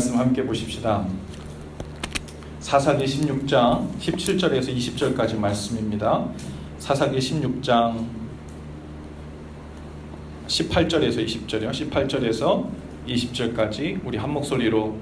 말씀 함께 보십시다. 사사기 16장 17절에서 20절까지 말씀입니다. 사사기 16장 18절에서 20절이요. 18절에서 20절까지 우리 한 목소리로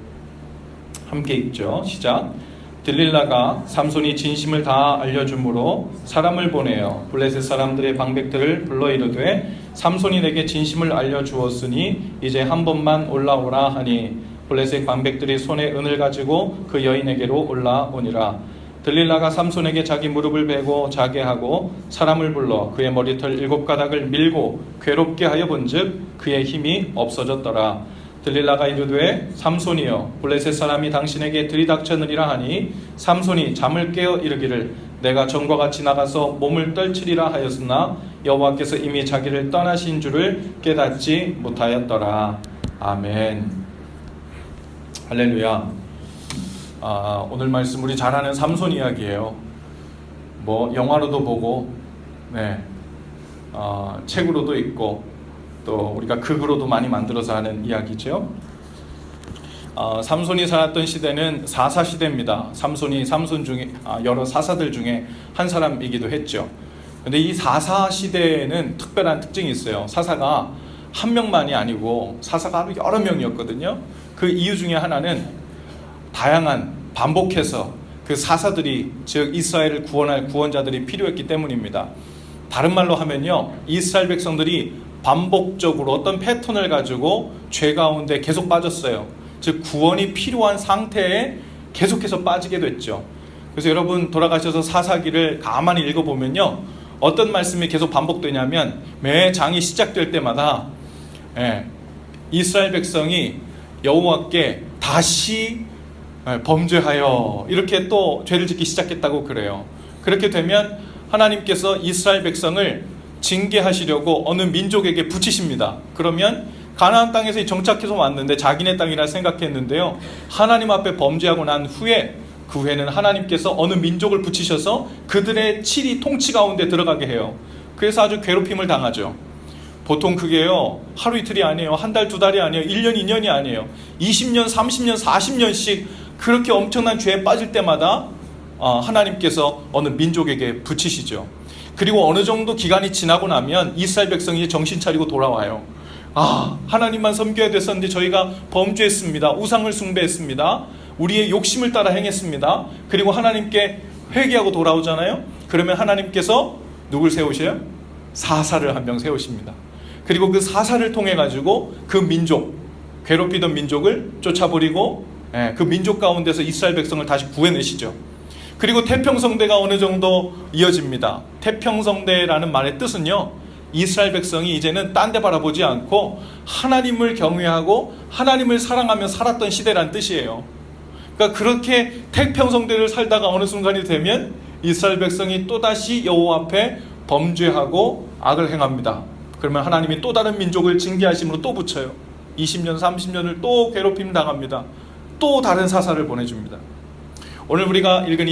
함께 읽죠. 시작. 들릴라가 삼손이 진심을 다 알려주므로 사람을 보내어 블레셋 사람들의 방백들을 불러 이르되 삼손이 내게 진심을 알려주었으니 이제 한 번만 올라오라 하니 블레셋 방백들이 손에 은을 가지고 그 여인에게로 올라오니라. 들릴라가 삼손에게 자기 무릎을 베고 자게 하고 사람을 불러 그의 머리털 7가닥을 밀고 괴롭게 하여 본즉 그의 힘이 없어졌더라. 들릴라가 이르되 삼손이여 블레셋 사람이 당신에게 들이닥쳤느니라 하니 삼손이 잠을 깨어 이르기를 내가 전과 같이 나가서 몸을 떨치리라 하였으나 여호와께서 이미 자기를 떠나신 줄을 깨닫지 못하였더라. 아멘. 할렐루야. 오늘 말씀 우리 잘 아는 삼손 이야기예요. 영화로도 보고 책으로도 있고 또 우리가 극으로도 많이 만들어서 하는 이야기죠. 삼손이 살았던 시대는 사사 시대입니다. 삼손이 삼손 중에 여러 사사들 중에 한 사람이기도 했죠. 근데 이 사사 시대에는 특별한 특징이 있어요. 사사가 한 명만이 아니고 사사가 여러 명이었거든요. 그 이유 중에 하나는 다양한 반복해서 그 사사들이 즉 이스라엘을 구원할 구원자들이 필요했기 때문입니다. 다른 말로 하면요, 이스라엘 백성들이 반복적으로 어떤 패턴을 가지고 죄 가운데 계속 빠졌어요. 즉 구원이 필요한 상태에 계속해서 빠지게 됐죠. 그래서 여러분 돌아가셔서 사사기를 가만히 읽어보면요, 어떤 말씀이 계속 반복되냐면 매 장이 시작될 때마다 이스라엘 백성이 여호와께 다시 범죄하여 이렇게 또 죄를 짓기 시작했다고 그래요. 그렇게 되면 하나님께서 이스라엘 백성을 징계하시려고 어느 민족에게 붙이십니다. 그러면 가나안 땅에서 정착해서 왔는데 자기네 땅이라 생각했는데요, 하나님 앞에 범죄하고 난 후에 그 후에는 하나님께서 어느 민족을 붙이셔서 그들의 치리 통치 가운데 들어가게 해요. 그래서 아주 괴롭힘을 당하죠. 보통 그게요, 하루 이틀이 아니에요. 한 달, 두 달이 아니에요. 1년, 2년이 아니에요. 20년, 30년, 40년씩 그렇게 엄청난 죄에 빠질 때마다 하나님께서 어느 민족에게 붙이시죠. 그리고 어느 정도 기간이 지나고 나면 이스라엘 백성이 정신 차리고 돌아와요. 하나님만 섬겨야 됐었는데 저희가 범죄했습니다. 우상을 숭배했습니다. 우리의 욕심을 따라 행했습니다. 그리고 하나님께 회개하고 돌아오잖아요. 그러면 하나님께서 누굴 세우셔요? 사사를 한 명 세우십니다. 그리고 그 사사를 통해 가지고 그 민족, 괴롭히던 민족을 쫓아버리고 그 민족 가운데서 이스라엘 백성을 다시 구해내시죠. 그리고 태평성대가 어느 정도 이어집니다. 태평성대라는 말의 뜻은요, 이스라엘 백성이 이제는 딴 데 바라보지 않고 하나님을 경외하고 하나님을 사랑하며 살았던 시대란 뜻이에요. 그러니까 그렇게 태평성대를 살다가 어느 순간이 되면 이스라엘 백성이 또다시 여호와 앞에 범죄하고 악을 행합니다. 그러면 하나님이 또 다른 민족을 징계하심으로 또 붙여요. 20년, 30년을 또 괴롭힘 당합니다. 또 다른 사사를 보내줍니다. 오늘 우리가 읽은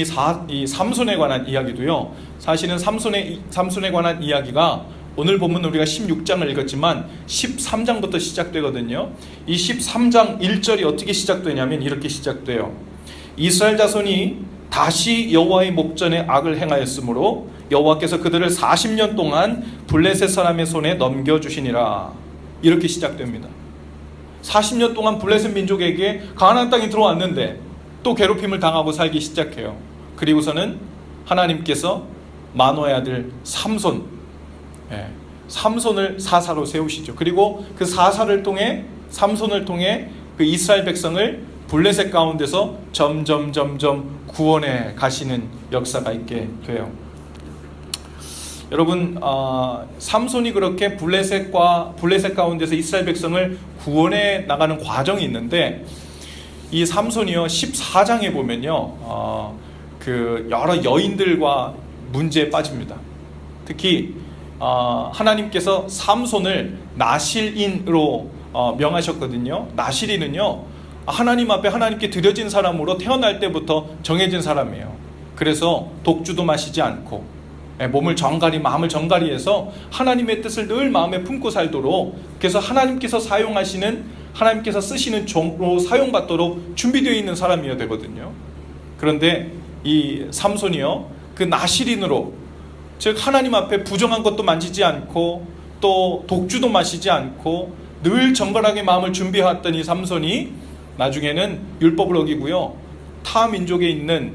이 삼손에 관한 이야기도요, 사실은 삼손에 관한 이야기가 오늘 본문 우리가 16장을 읽었지만 13장부터 시작되거든요. 이 13장 1절이 어떻게 시작되냐면 이렇게 시작돼요. 이스라엘 자손이 다시 여호와의 목전에 악을 행하였으므로 여호와께서 그들을 40년 동안 블레셋 사람의 손에 넘겨주시니라. 이렇게 시작됩니다. 40년 동안 블레셋 민족에게 가나안 땅이 들어왔는데 또 괴롭힘을 당하고 살기 시작해요. 그리고서는 하나님께서 마노의 아들 삼손을 사사로 세우시죠. 그리고 그 사사를 통해, 삼손을 통해 그 이스라엘 백성을 블레셋 가운데서 점점 구원해 가시는 역사가 있게 돼요. 여러분, 삼손이 그렇게 블레셋 가운데서 이스라엘 백성을 구원해 나가는 과정이 있는데, 이 삼손이요, 14장에 보면요, 그 여러 여인들과 문제에 빠집니다. 특히 하나님께서 삼손을 나실인으로 명하셨거든요. 나실인은요, 하나님 앞에 하나님께 드려진 사람으로 태어날 때부터 정해진 사람이에요. 그래서 독주도 마시지 않고 몸을 정갈이, 마음을 정갈이 해서 하나님의 뜻을 늘 마음에 품고 살도록, 그래서 하나님께서 사용하시는 하나님께서 쓰시는 종으로 사용받도록 준비되어 있는 사람이어야 되거든요. 그런데 이 삼손이요, 그 나실인으로, 즉 하나님 앞에 부정한 것도 만지지 않고 또 독주도 마시지 않고 늘 정갈하게 마음을 준비해왔던 이 삼손이 나중에는 율법을 어기고요, 타 민족에 있는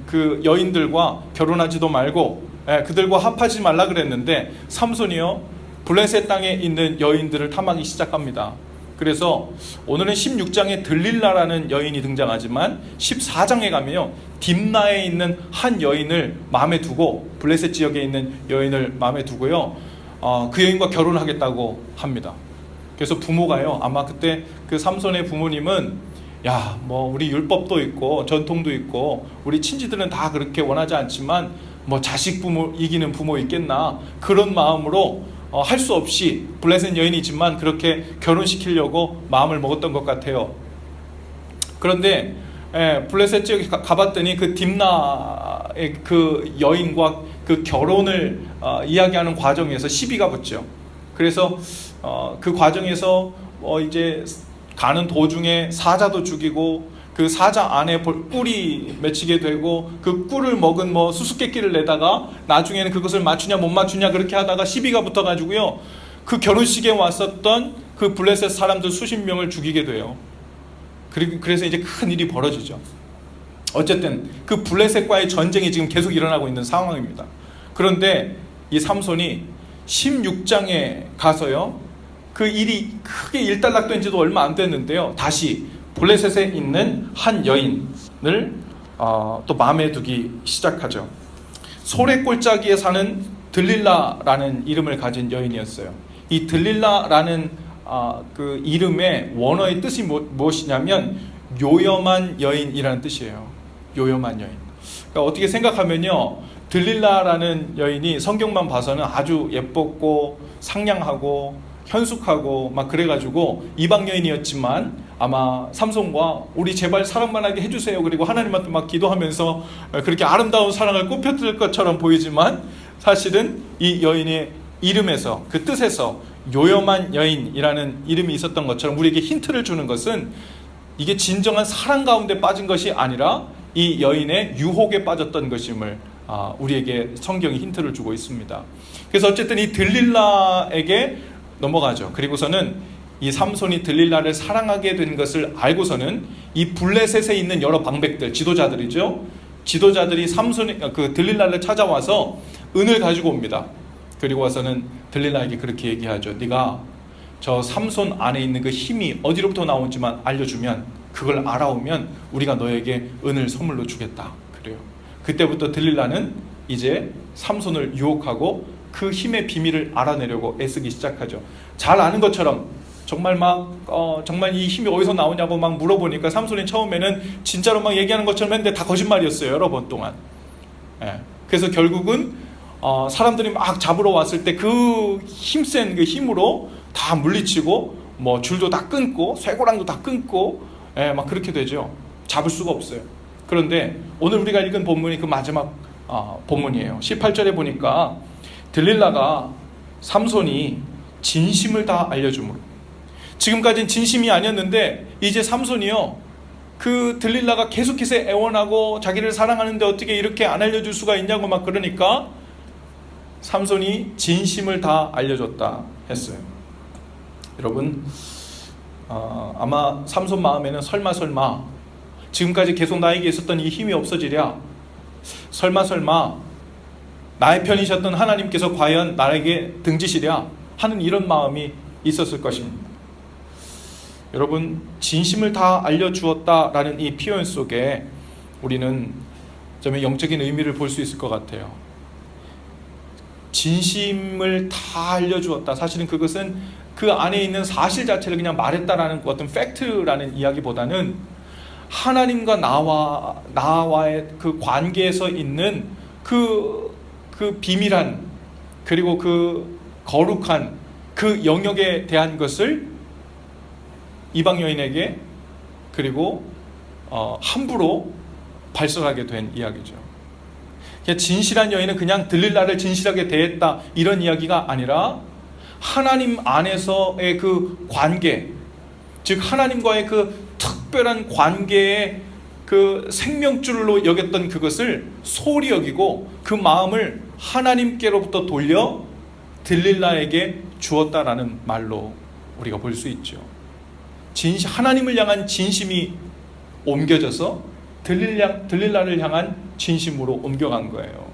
그 여인들과 결혼하지도 말고 그들과 합하지 말라 그랬는데 삼손이요, 블레셋 땅에 있는 여인들을 탐하기 시작합니다. 그래서 오늘은 16장에 들릴라라는 여인이 등장하지만 14장에 가면요, 딥나에 있는 한 여인을 마음에 두고, 블레셋 지역에 있는 여인을 마음에 두고요, 그 여인과 결혼하겠다고 합니다. 그래서 부모가요, 아마 그때 그 삼손의 부모님은 야, 뭐 우리 율법도 있고 전통도 있고 우리 친지들은 다 그렇게 원하지 않지만 뭐 자식 부모 이기는 부모 있겠나, 그런 마음으로 할 수 없이 블레셋 여인이지만 그렇게 결혼시키려고 마음을 먹었던 것 같아요. 그런데 블레셋 지역에 가봤더니 그 딥나의 그 여인과 그 결혼을 이야기하는 과정에서 시비가 붙죠. 그래서 그 과정에서 이제 가는 도중에 사자도 죽이고 그 사자 안에 꿀이 맺히게 되고 그 꿀을 먹은 뭐 수수께끼를 내다가 나중에는 그것을 맞추냐 못 맞추냐 그렇게 하다가 시비가 붙어가지고요, 그 결혼식에 왔었던 그 블레셋 사람들 수십 명을 죽이게 돼요. 그래서 이제 큰 일이 벌어지죠. 어쨌든 그 블레셋과의 전쟁이 지금 계속 일어나고 있는 상황입니다. 그런데 이 삼손이 16장에 가서요, 그 일이 크게 일단락된 지도 얼마 안 됐는데요, 다시 블레셋에 있는 한 여인을 또 마음에 두기 시작하죠. 소래골짜기에 사는 들릴라라는 이름을 가진 여인이었어요. 이 들릴라라는 그 이름의 원어의 뜻이 무엇이냐면 요염한 여인이라는 뜻이에요. 요염한 여인. 그러니까 어떻게 생각하면요, 들릴라라는 여인이 성경만 봐서는 아주 예뻤고 상냥하고 현숙하고 막 그래가지고 이방 여인이었지만 아마 삼손과 우리 제발 사랑만 하게 해주세요, 그리고 하나님한테 막 기도하면서 그렇게 아름다운 사랑을 꼽혔을 것처럼 보이지만 사실은 이 여인의 이름에서, 그 뜻에서 요염한 여인이라는 이름이 있었던 것처럼 우리에게 힌트를 주는 것은 이게 진정한 사랑 가운데 빠진 것이 아니라 이 여인의 유혹에 빠졌던 것임을 우리에게 성경이 힌트를 주고 있습니다. 그래서 어쨌든 이 들릴라에게 넘어가죠. 그리고서는 이 삼손이 들릴라를 사랑하게 된 것을 알고서는 이 블레셋에 있는 여러 방백들, 지도자들이죠. 지도자들이 그 들릴라를 찾아와서 은을 가지고 옵니다. 그리고 와서는 들릴라에게 그렇게 얘기하죠. 네가 저 삼손 안에 있는 그 힘이 어디로부터 나온지만 알려주면, 그걸 알아오면 우리가 너에게 은을 선물로 주겠다. 그래요. 그때부터 들릴라는 이제 삼손을 유혹하고 그 힘의 비밀을 알아내려고 애쓰기 시작하죠. 잘 아는 것처럼 정말 정말 이 힘이 어디서 나오냐고 막 물어보니까 삼손이 처음에는 진짜로 막 얘기하는 것처럼 했는데 다 거짓말이었어요. 여러 번 동안. 그래서 결국은 사람들이 막 잡으러 왔을 때 그 힘센 그 힘으로 다 물리치고 뭐 줄도 다 끊고 쇠고랑도 다 끊고 막 그렇게 되죠. 잡을 수가 없어요. 그런데 오늘 우리가 읽은 본문이 그 마지막 본문이에요. 18절에 보니까 들릴라가 삼손이 진심을 다 알려주므로, 지금까지는 진심이 아니었는데 이제 삼손이요, 그 들릴라가 계속해서 애원하고 자기를 사랑하는데 어떻게 이렇게 안 알려줄 수가 있냐고 막 그러니까 삼손이 진심을 다 알려줬다 했어요. 여러분, 아마 삼손 마음에는 설마 지금까지 계속 나에게 있었던 이 힘이 없어지랴, 설마 나의 편이셨던 하나님께서 과연 나에게 등지시랴 하는 이런 마음이 있었을 것입니다. 여러분, 진심을 다 알려주었다라는 이 표현 속에 우리는 좀 영적인 의미를 볼 수 있을 것 같아요. 진심을 다 알려주었다. 사실은 그것은 그 안에 있는 사실 자체를 그냥 말했다라는 어떤 팩트라는 이야기보다는 하나님과 나와의 그 관계에서 있는 그 비밀한, 그리고 그 거룩한 그 영역에 대한 것을 이방 여인에게 그리고 함부로 발설하게 된 이야기죠. 진실한 여인은 그냥 들릴라를 진실하게 대했다 이런 이야기가 아니라 하나님 안에서의 그 관계, 즉 하나님과의 그 특별한 관계의 그 생명줄로 여겼던 그것을 소홀히 여기고 그 마음을 하나님께로부터 돌려 들릴라에게 주었다라는 말로 우리가 볼 수 있죠. 하나님을 향한 진심이 옮겨져서 들릴라를 향한 진심으로 옮겨간 거예요.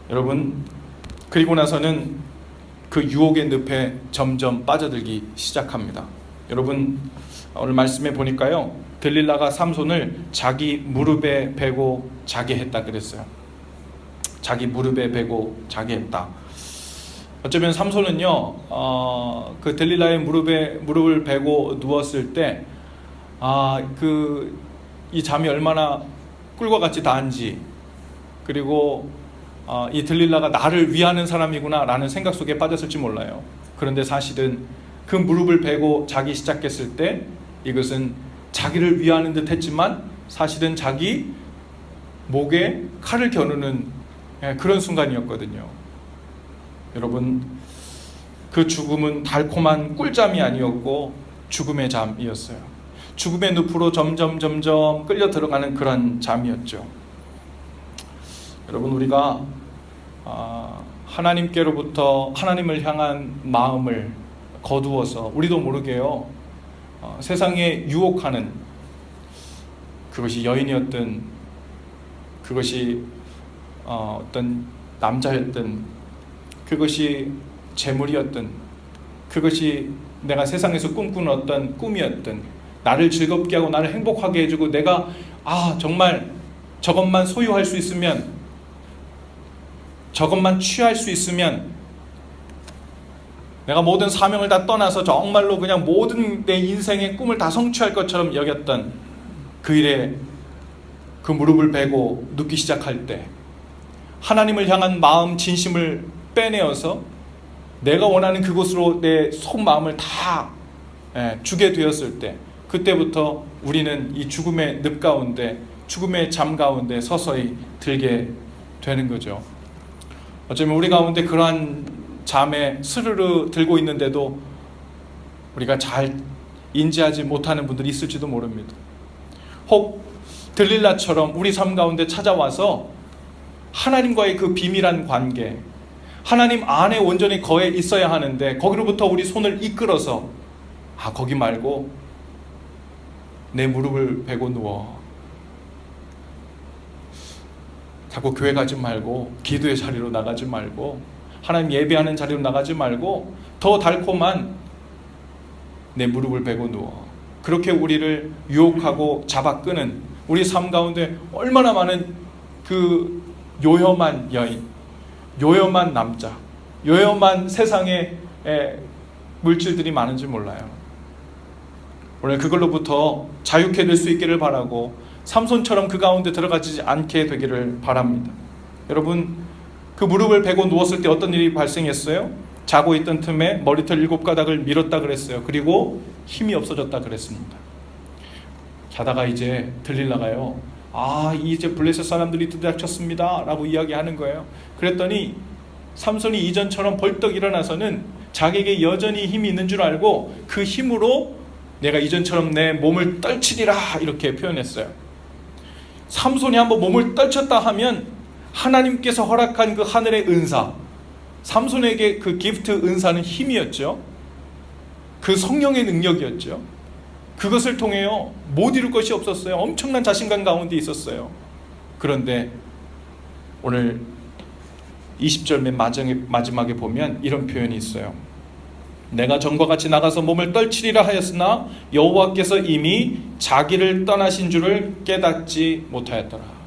여러분, 그리고 나서는 그 유혹의 늪에 점점 빠져들기 시작합니다. 여러분, 오늘 말씀에 보니까요, 들릴라가 삼손을 자기 무릎에 베고 자게 했다 그랬어요. 자기 무릎에 베고 자게 했다. 어쩌면 삼손은요, 그 들릴라의 무릎을 베고 누웠을 때, 이 잠이 얼마나 꿀과 같이 닿은지, 그리고 이 들릴라가 나를 위하는 사람이구나 라는 생각 속에 빠졌을지 몰라요. 그런데 사실은 그 무릎을 베고 자기 시작했을 때 이것은 자기를 위하는 듯 했지만 사실은 자기 목에 칼을 겨누는 그런 순간이었거든요. 여러분, 그 죽음은 달콤한 꿀잠이 아니었고 죽음의 잠이었어요. 죽음의 늪으로 점점 끌려 들어가는 그런 잠이었죠. 여러분, 우리가 하나님께로부터 하나님을 향한 마음을 거두어서 우리도 모르게요, 세상에 유혹하는, 그것이 여인이었든 그것이 어떤 남자였든 그것이 재물이었든 그것이 내가 세상에서 꿈꾸는 어떤 꿈이었든 나를 즐겁게 하고 나를 행복하게 해주고 내가 정말 저것만 소유할 수 있으면, 저것만 취할 수 있으면 내가 모든 사명을 다 떠나서 정말로 그냥 모든 내 인생의 꿈을 다 성취할 것처럼 여겼던 그 일에 그 무릎을 베고 눕기 시작할 때 하나님을 향한 마음 진심을 빼내어서 내가 원하는 그곳으로 내 속마음을 다 주게 되었을 때, 그때부터 우리는 이 죽음의 늪 가운데, 죽음의 잠 가운데 서서히 들게 되는 거죠. 어쩌면 우리 가운데 그러한 잠에 스르르 들고 있는데도 우리가 잘 인지하지 못하는 분들이 있을지도 모릅니다. 혹 들릴라처럼 우리 삶 가운데 찾아와서 하나님과의 그 비밀한 관계, 하나님 안에 온전히 거해 있어야 하는데 거기로부터 우리 손을 이끌어서 거기 말고 내 무릎을 베고 누워, 자꾸 교회 가지 말고 기도의 자리로 나가지 말고 하나님 예배하는 자리로 나가지 말고 더 달콤한 내 무릎을 베고 누워, 그렇게 우리를 유혹하고 잡아 끄는 우리 삶 가운데 얼마나 많은 그 요염한 여인, 요염한 남자, 요염한 세상의 물질들이 많은지 몰라요. 오늘 그걸로부터 자유케 될 수 있기를 바라고 삼손처럼 그 가운데 들어가지 않게 되기를 바랍니다. 여러분, 그 무릎을 베고 누웠을 때 어떤 일이 발생했어요? 자고 있던 틈에 머리털 7가닥을 밀었다 그랬어요. 그리고 힘이 없어졌다 그랬습니다. 자다가 이제 들릴라가요, 이제 블레셋 사람들이 들이닥쳤습니다 라고 이야기하는 거예요. 그랬더니 삼손이 이전처럼 벌떡 일어나서는 자기에게 여전히 힘이 있는 줄 알고 그 힘으로 내가 이전처럼 내 몸을 떨치리라 이렇게 표현했어요. 삼손이 한번 몸을 떨쳤다 하면 하나님께서 허락한 그 하늘의 은사, 삼손에게 그 기프트 은사는 힘이었죠. 그 성령의 능력이었죠. 그것을 통해요 못 이룰 것이 없었어요. 엄청난 자신감 가운데 있었어요. 그런데 오늘 20절 맨 마지막에 보면 이런 표현이 있어요. 내가 전과 같이 나가서 몸을 떨치리라 하였으나 여호와께서 이미 자기를 떠나신 줄을 깨닫지 못하였더라.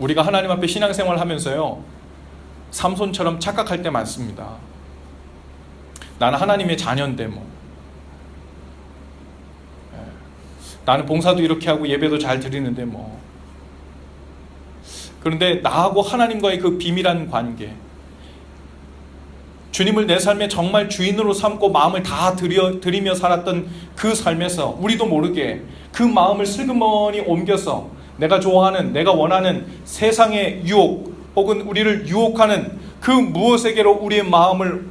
우리가 하나님 앞에 신앙생활 하면서요 삼손처럼 착각할 때 많습니다. 나는 하나님의 자녀인데 나는 봉사도 이렇게 하고 예배도 잘 드리는데 그런데 나하고 하나님과의 그 비밀한 관계, 주님을 내 삶의 정말 주인으로 삼고 마음을 다 드리며 살았던 그 삶에서 우리도 모르게 그 마음을 슬그머니 옮겨서 내가 좋아하는, 내가 원하는 세상의 유혹 혹은 우리를 유혹하는 그 무엇에게로 우리의 마음을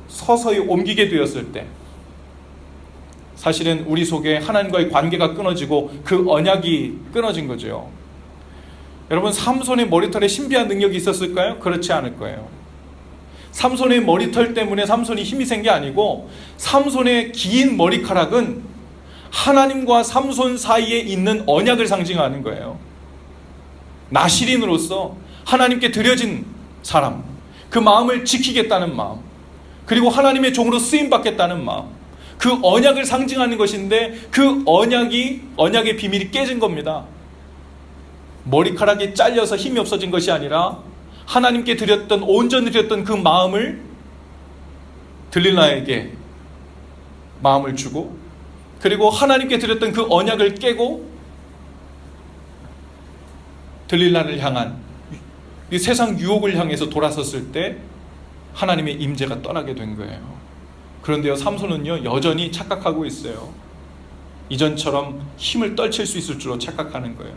서서히 옮기게 되었을 때 사실은 우리 속에 하나님과의 관계가 끊어지고 그 언약이 끊어진 거죠. 여러분, 삼손의 머리털에 신비한 능력이 있었을까요? 그렇지 않을 거예요. 삼손의 머리털 때문에 삼손이 힘이 센 게 아니고 삼손의 긴 머리카락은 하나님과 삼손 사이에 있는 언약을 상징하는 거예요. 나실인으로서 하나님께 드려진 사람, 그 마음을 지키겠다는 마음, 그리고 하나님의 종으로 쓰임받겠다는 마음, 그 언약을 상징하는 것인데 그 언약의 비밀이 깨진 겁니다. 머리카락이 잘려서 힘이 없어진 것이 아니라 하나님께 드렸던, 온전히 드렸던 그 마음을 들릴라에게 마음을 주고, 그리고 하나님께 드렸던 그 언약을 깨고 들릴라를 향한 이 세상 유혹을 향해서 돌아섰을 때 하나님의 임재가 떠나게 된 거예요. 그런데요, 삼손은요 여전히 착각하고 있어요. 이전처럼 힘을 떨칠 수 있을 줄로 착각하는 거예요.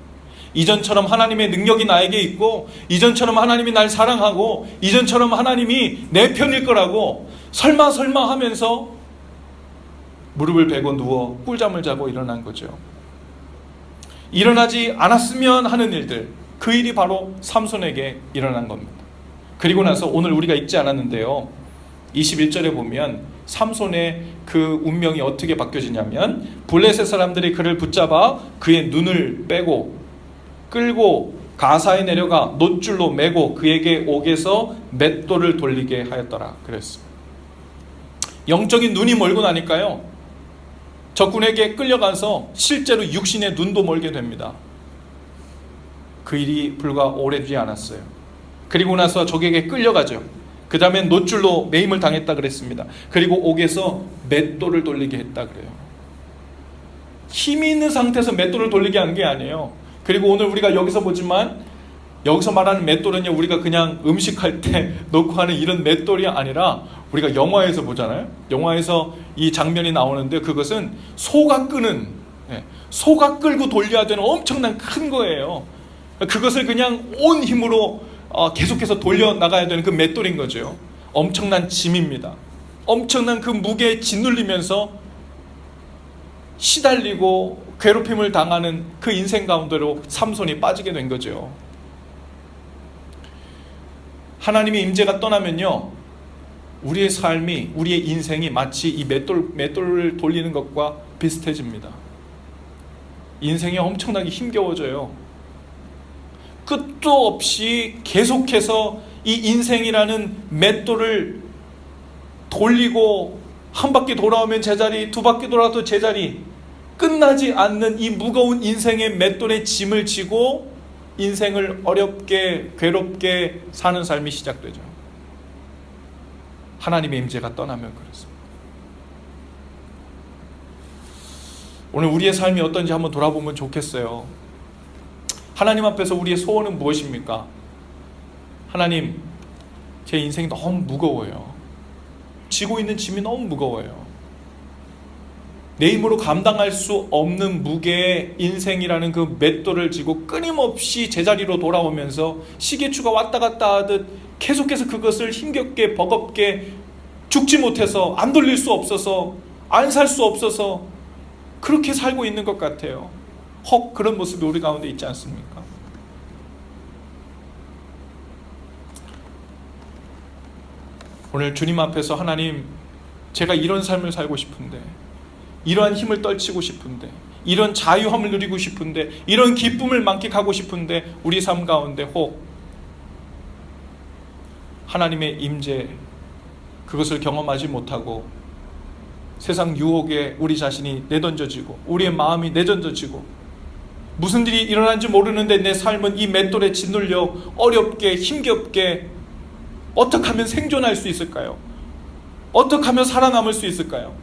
이전처럼 하나님의 능력이 나에게 있고, 이전처럼 하나님이 날 사랑하고, 이전처럼 하나님이 내 편일 거라고 설마 하면서 무릎을 베고 누워 꿀잠을 자고 일어난 거죠. 일어나지 않았으면 하는 일들, 그 일이 바로 삼손에게 일어난 겁니다. 그리고 나서 오늘 우리가 읽지 않았는데요, 21절에 보면 삼손의 그 운명이 어떻게 바뀌어지냐면, 블레셋 사람들이 그를 붙잡아 그의 눈을 빼고 끌고 가사에 내려가 놋줄로 매고 그에게 옥에서 맷돌을 돌리게 하였더라 그랬습니다. 영적인 눈이 멀고 나니까요, 적군에게 끌려가서 실제로 육신의 눈도 멀게 됩니다. 그 일이 불과 오래되지 않았어요. 그리고 나서 적에게 끌려가죠. 그 다음에 놋줄로 매임을 당했다 그랬습니다. 그리고 옥에서 맷돌을 돌리게 했다 그래요. 힘이 있는 상태에서 맷돌을 돌리게 하는 게 아니에요. 그리고 오늘 우리가 여기서 보지만, 여기서 말하는 맷돌은요, 우리가 그냥 음식할 때 넣고 하는 이런 맷돌이 아니라 우리가 영화에서 보잖아요. 영화에서 이 장면이 나오는데 그것은 소가 끄는, 소가 끌고 돌려야 되는 엄청난 큰 거예요. 그것을 그냥 온 힘으로 계속해서 돌려나가야 되는 그 맷돌인 거죠. 엄청난 짐입니다. 엄청난 그 무게에 짓눌리면서 시달리고 괴롭힘을 당하는 그 인생 가운데로 삼손이 빠지게 된 거죠. 하나님의 임재가 떠나면요, 우리의 삶이, 우리의 인생이 마치 이 맷돌을 돌리는 것과 비슷해집니다. 인생이 엄청나게 힘겨워져요. 끝도 없이 계속해서 이 인생이라는 맷돌을 돌리고, 한 바퀴 돌아오면 제자리, 두 바퀴 돌아도 제자리, 끝나지 않는 이 무거운 인생의 맷돌의 짐을 지고 인생을 어렵게 괴롭게 사는 삶이 시작되죠. 하나님의 임재가 떠나면 그렇습니다. 오늘 우리의 삶이 어떤지 한번 돌아보면 좋겠어요. 하나님 앞에서 우리의 소원은 무엇입니까? 하나님, 제 인생이 너무 무거워요. 지고 있는 짐이 너무 무거워요. 내 힘으로 감당할 수 없는 무게의 인생이라는 그 맷돌을 지고 끊임없이 제자리로 돌아오면서 시계추가 왔다 갔다 하듯 계속해서 그것을 힘겹게 버겁게 죽지 못해서, 안 돌릴 수 없어서, 안 살 수 없어서 그렇게 살고 있는 것 같아요. 혹 그런 모습이 우리 가운데 있지 않습니까? 오늘 주님 앞에서, 하나님, 제가 이런 삶을 살고 싶은데, 이러한 힘을 떨치고 싶은데, 이런 자유함을 누리고 싶은데, 이런 기쁨을 만끽하고 싶은데, 우리 삶 가운데 혹 하나님의 임재, 그것을 경험하지 못하고 세상 유혹에 우리 자신이 내던져지고 우리의 마음이 내던져지고 무슨 일이 일어난지 모르는데 내 삶은 이 맷돌에 짓눌려 어렵게 힘겹게, 어떻게 하면 생존할 수 있을까요? 어떻게 하면 살아남을 수 있을까요?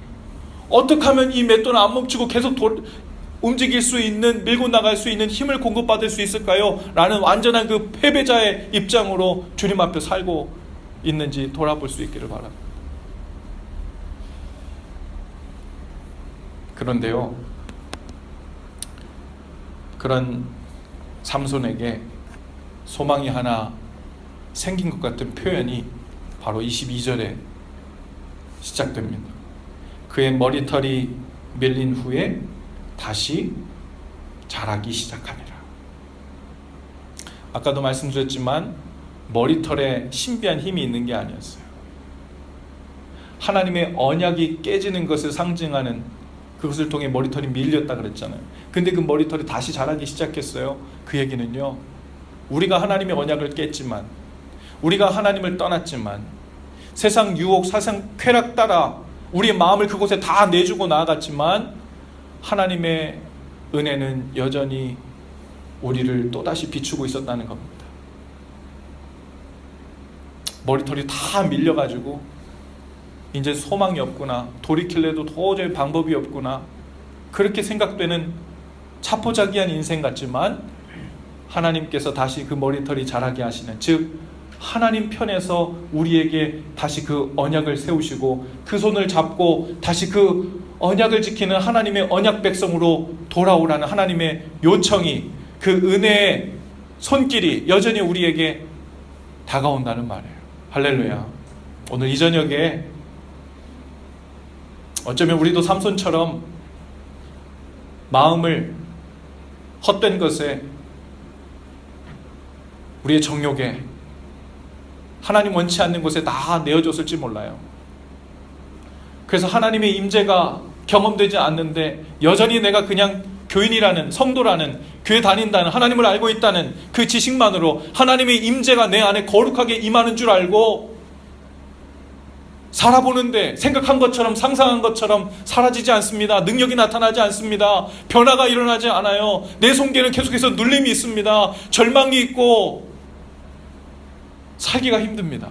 어떻게 하면 이 맷돌을 안 멈추고 계속 움직일 수 있는, 밀고 나갈 수 있는 힘을 공급받을 수 있을까요? 라는 완전한 그 패배자의 입장으로 주님 앞에 살고 있는지 돌아볼 수 있기를 바랍니다. 그런데요, 그런 삼손에게 소망이 하나 생긴 것 같은 표현이 바로 22절에 시작됩니다. 그의 머리털이 밀린 후에 다시 자라기 시작하니라. 아까도 말씀드렸지만 머리털에 신비한 힘이 있는 게 아니었어요. 하나님의 언약이 깨지는 것을 상징하는, 그것을 통해 머리털이 밀렸다 그랬잖아요. 근데 그 머리털이 다시 자라기 시작했어요. 그 얘기는요, 우리가 하나님의 언약을 깼지만, 우리가 하나님을 떠났지만, 세상 유혹, 세상 쾌락 따라 우리의 마음을 그곳에 다 내주고 나아갔지만, 하나님의 은혜는 여전히 우리를 또다시 비추고 있었다는 겁니다. 머리털이 다 밀려가지고 이제 소망이 없구나, 돌이킬래도 도저히 방법이 없구나, 그렇게 생각되는 자포자기한 인생 같지만, 하나님께서 다시 그 머리털이 자라게 하시는, 즉 하나님 편에서 우리에게 다시 그 언약을 세우시고 그 손을 잡고 다시 그 언약을 지키는 하나님의 언약 백성으로 돌아오라는 하나님의 요청이, 그 은혜의 손길이 여전히 우리에게 다가온다는 말이에요. 할렐루야. 오늘 이 저녁에 어쩌면 우리도 삼손처럼 마음을 헛된 것에, 우리의 정욕에, 하나님 원치 않는 곳에 다 내어줬을지 몰라요. 그래서 하나님의 임재가 경험되지 않는데 여전히 내가 그냥 교인이라는, 성도라는, 교회 다닌다는, 하나님을 알고 있다는 그 지식만으로 하나님의 임재가 내 안에 거룩하게 임하는 줄 알고 살아보는데 생각한 것처럼, 상상한 것처럼 사라지지 않습니다. 능력이 나타나지 않습니다. 변화가 일어나지 않아요. 내 손길은 계속해서 눌림이 있습니다. 절망이 있고 살기가 힘듭니다.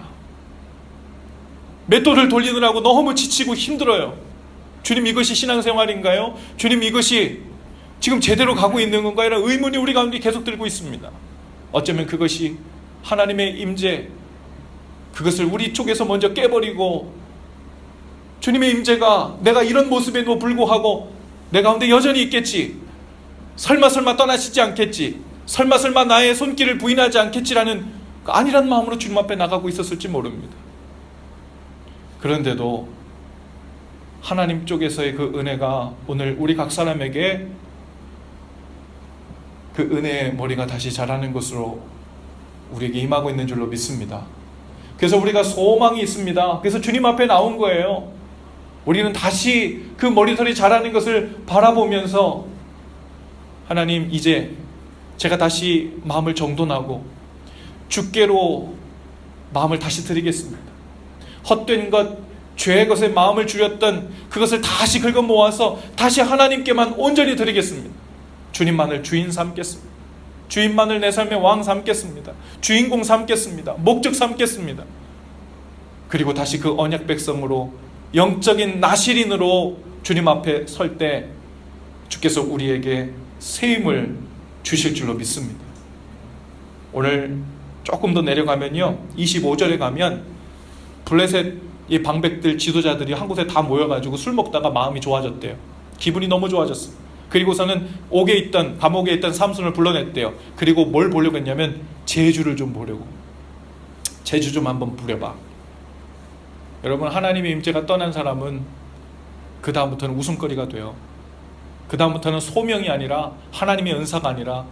맷돌을 돌리느라고 너무 지치고 힘들어요. 주님, 이것이 신앙생활인가요? 주님, 이것이 지금 제대로 가고 있는 건가요? 이런 의문이 우리 가운데 계속 들고 있습니다. 어쩌면 그것이 하나님의 임재, 그것을 우리 쪽에서 먼저 깨버리고, 주님의 임재가 내가 이런 모습에도 불구하고 내 가운데 여전히 있겠지, 설마 떠나시지 않겠지, 설마 나의 손길을 부인하지 않겠지라는 아니란 마음으로 주님 앞에 나가고 있었을지 모릅니다. 그런데도 하나님 쪽에서의 그 은혜가 오늘 우리 각 사람에게 그 은혜의 머리가 다시 자라는 것으로 우리에게 임하고 있는 줄로 믿습니다. 그래서 우리가 소망이 있습니다. 그래서 주님 앞에 나온 거예요. 우리는 다시 그 머리털이 자라는 것을 바라보면서, 하나님, 이제 제가 다시 마음을 정돈하고 주께로 마음을 다시 드리겠습니다. 헛된 것, 죄의 것에 마음을 줄였던 그것을 다시 긁어 모아서 다시 하나님께만 온전히 드리겠습니다. 주님만을 주인 삼겠습니다. 주인만을 내 삶의 왕 삼겠습니다. 주인공 삼겠습니다. 목적 삼겠습니다. 그리고 다시 그 언약 백성으로, 영적인 나실인으로 주님 앞에 설 때 주께서 우리에게 새 힘을 주실 줄로 믿습니다. 오늘 조금 더 내려가면요, 25절에 가면 블레셋 이 방백들, 지도자들이 한 곳에 다 모여가지고 술 먹다가 마음이 좋아졌대요. 기분이 너무 좋아졌어요. 그리고서는 감옥에 있던 삼손을 불러냈대요. 그리고 뭘 보려고 했냐면 제주를 좀 보려고. 제주 좀 한번 부려봐. 여러분, 하나님의 임재가 떠난 사람은 그 다음부터는 웃음거리가 돼요. 그 다음부터는 소명이 아니라, 하나님의 은사가 아니라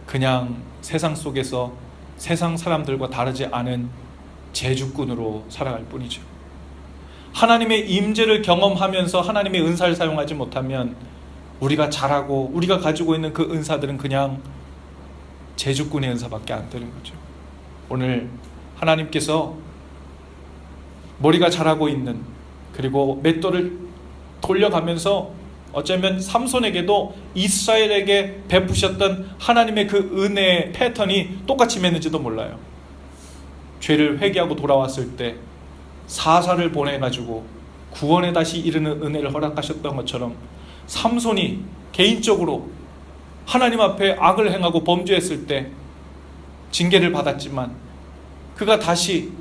그냥 세상 속에서 세상 사람들과 다르지 않은 제주꾼으로 살아갈 뿐이죠. 하나님의 임재를 경험하면서 하나님의 은사를 사용하지 못하면 우리가 잘하고 우리가 가지고 있는 그 은사들은 그냥 제주꾼의 은사밖에 안 되는 거죠. 오늘 하나님께서 머리가 자라고 있는, 그리고 맷돌을 돌려가면서 어쩌면 삼손에게도 이스라엘에게 베푸셨던 하나님의 그 은혜의 패턴이 똑같이 맺는지도 몰라요. 죄를 회개하고 돌아왔을 때 사사를 보내가지고 구원에 다시 이르는 은혜를 허락하셨던 것처럼, 삼손이 개인적으로 하나님 앞에 악을 행하고 범죄했을 때 징계를 받았지만, 그가 다시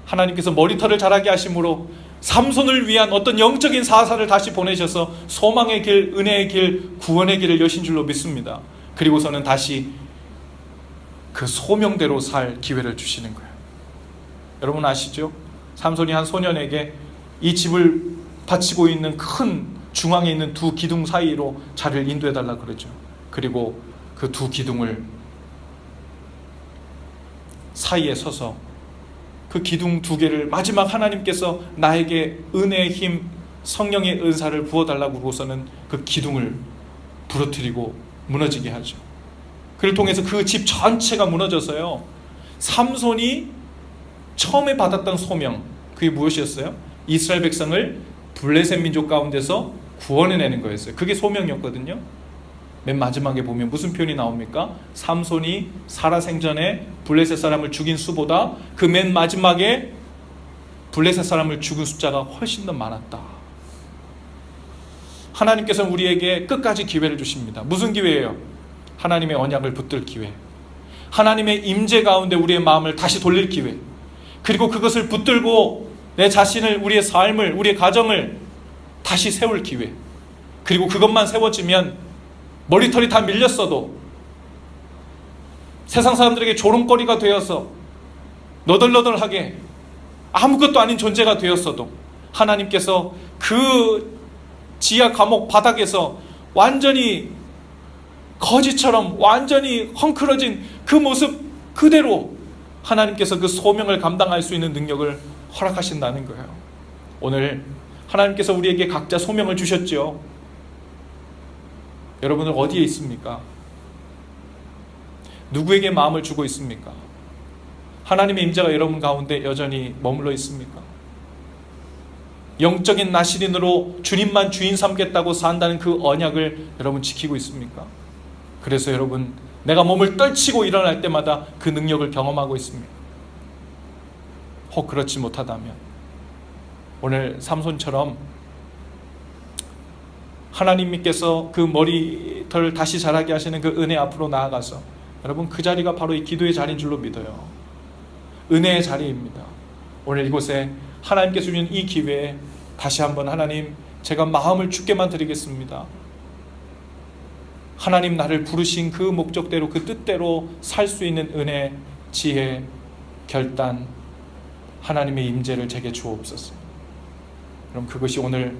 하나님께서 머리털을 자라게 하심으로 삼손을 위한 어떤 영적인 사사를 다시 보내셔서 소망의 길, 은혜의 길, 구원의 길을 여신 줄로 믿습니다. 그리고서는 다시 그 소명대로 살 기회를 주시는 거예요. 여러분 아시죠? 삼손이 한 소년에게 이 집을 바치고 있는 큰 중앙에 있는 두 기둥 사이로 자리를 인도해달라 그러죠. 그리고 그 두 기둥을 사이에 서서 그 기둥 두 개를 마지막 하나님께서 나에게 은혜의 힘, 성령의 은사를 부어달라고 그러고서는 그 기둥을 부러뜨리고 무너지게 하죠. 그를 통해서 그 집 전체가 무너져서요, 삼손이 처음에 받았던 소명, 그게 무엇이었어요? 이스라엘 백성을 블레셋 민족 가운데서 구원해내는 거였어요. 그게 소명이었거든요. 맨 마지막에 보면 무슨 표현이 나옵니까? 삼손이 살아생전에 블레셋 사람을 죽인 수보다 그 맨 마지막에 블레셋 사람을 죽은 숫자가 훨씬 더 많았다. 하나님께서는 우리에게 끝까지 기회를 주십니다. 무슨 기회예요? 하나님의 언약을 붙들 기회, 하나님의 임재 가운데 우리의 마음을 다시 돌릴 기회, 그리고 그것을 붙들고 내 자신을, 우리의 삶을, 우리의 가정을 다시 세울 기회, 그리고 그것만 세워지면 머리털이 다 밀렸어도, 세상 사람들에게 조롱거리가 되어서 너덜너덜하게 아무것도 아닌 존재가 되었어도 하나님께서 그 지하 감옥 바닥에서 완전히 거지처럼 완전히 헝클어진 그 모습 그대로 하나님께서 그 소명을 감당할 수 있는 능력을 허락하신다는 거예요. 오늘 하나님께서 우리에게 각자 소명을 주셨죠. 여러분은 어디에 있습니까? 누구에게 마음을 주고 있습니까? 하나님의 임재가 여러분 가운데 여전히 머물러 있습니까? 영적인 나시린으로 주님만 주인 삼겠다고 산다는 그 언약을 여러분 지키고 있습니까? 그래서 여러분, 내가 몸을 떨치고 일어날 때마다 그 능력을 경험하고 있습니다. 혹 그렇지 못하다면 오늘 삼손처럼 하나님께서 그 머리털 다시 자라게 하시는 그 은혜 앞으로 나아가서, 여러분 그 자리가 바로 이 기도의 자리인 줄로 믿어요. 은혜의 자리입니다. 오늘 이곳에 하나님께서 주신 이 기회에 다시 한번, 하나님 제가 마음을 주께만 드리겠습니다. 하나님 나를 부르신 그 목적대로, 그 뜻대로 살 수 있는 은혜, 지혜, 결단, 하나님의 임재를 제게 주옵소서. 그럼 그것이 오늘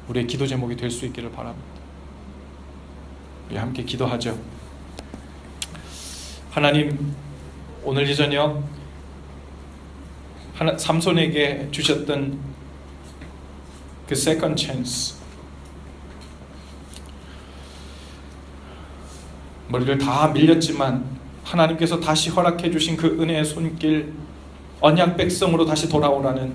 우리의 기도 제목이 될 수 있기를 바랍니다. 우리 함께 기도하죠. 하나님, 오늘 이 저녁 삼손에게 주셨던 그 세컨드 찬스, 머리를 다 밀렸지만 하나님께서 다시 허락해 주신 그 은혜의 손길, 언약 백성으로 다시 돌아오라는,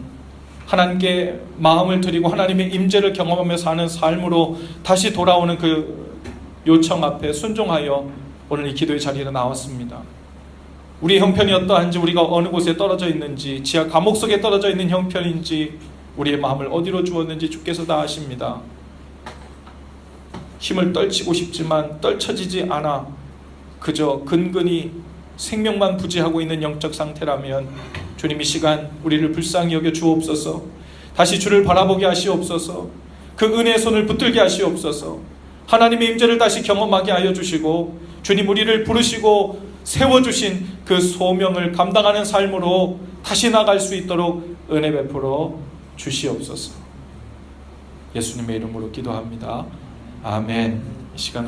하나님께 마음을 드리고 하나님의 임재를 경험하며 사는 삶으로 다시 돌아오는 그 요청 앞에 순종하여 오늘 이 기도의 자리에 나왔습니다. 우리의 형편이 어떠한지, 우리가 어느 곳에 떨어져 있는지, 지하 감옥 속에 떨어져 있는 형편인지, 우리의 마음을 어디로 주었는지 주께서 다 아십니다. 힘을 떨치고 싶지만 떨쳐지지 않아 그저 근근히 생명만 부지하고 있는 영적 상태라면 주님, 이 시간 우리를 불쌍히 여겨 주옵소서. 다시 주를 바라보게 하시옵소서. 그 은혜의 손을 붙들게 하시옵소서. 하나님의 임재를 다시 경험하게 하여 주시고, 주님 우리를 부르시고 세워주신 그 소명을 감당하는 삶으로 다시 나갈 수 있도록 은혜 베풀어 주시옵소서. 예수님의 이름으로 기도합니다. 아멘. 이 시간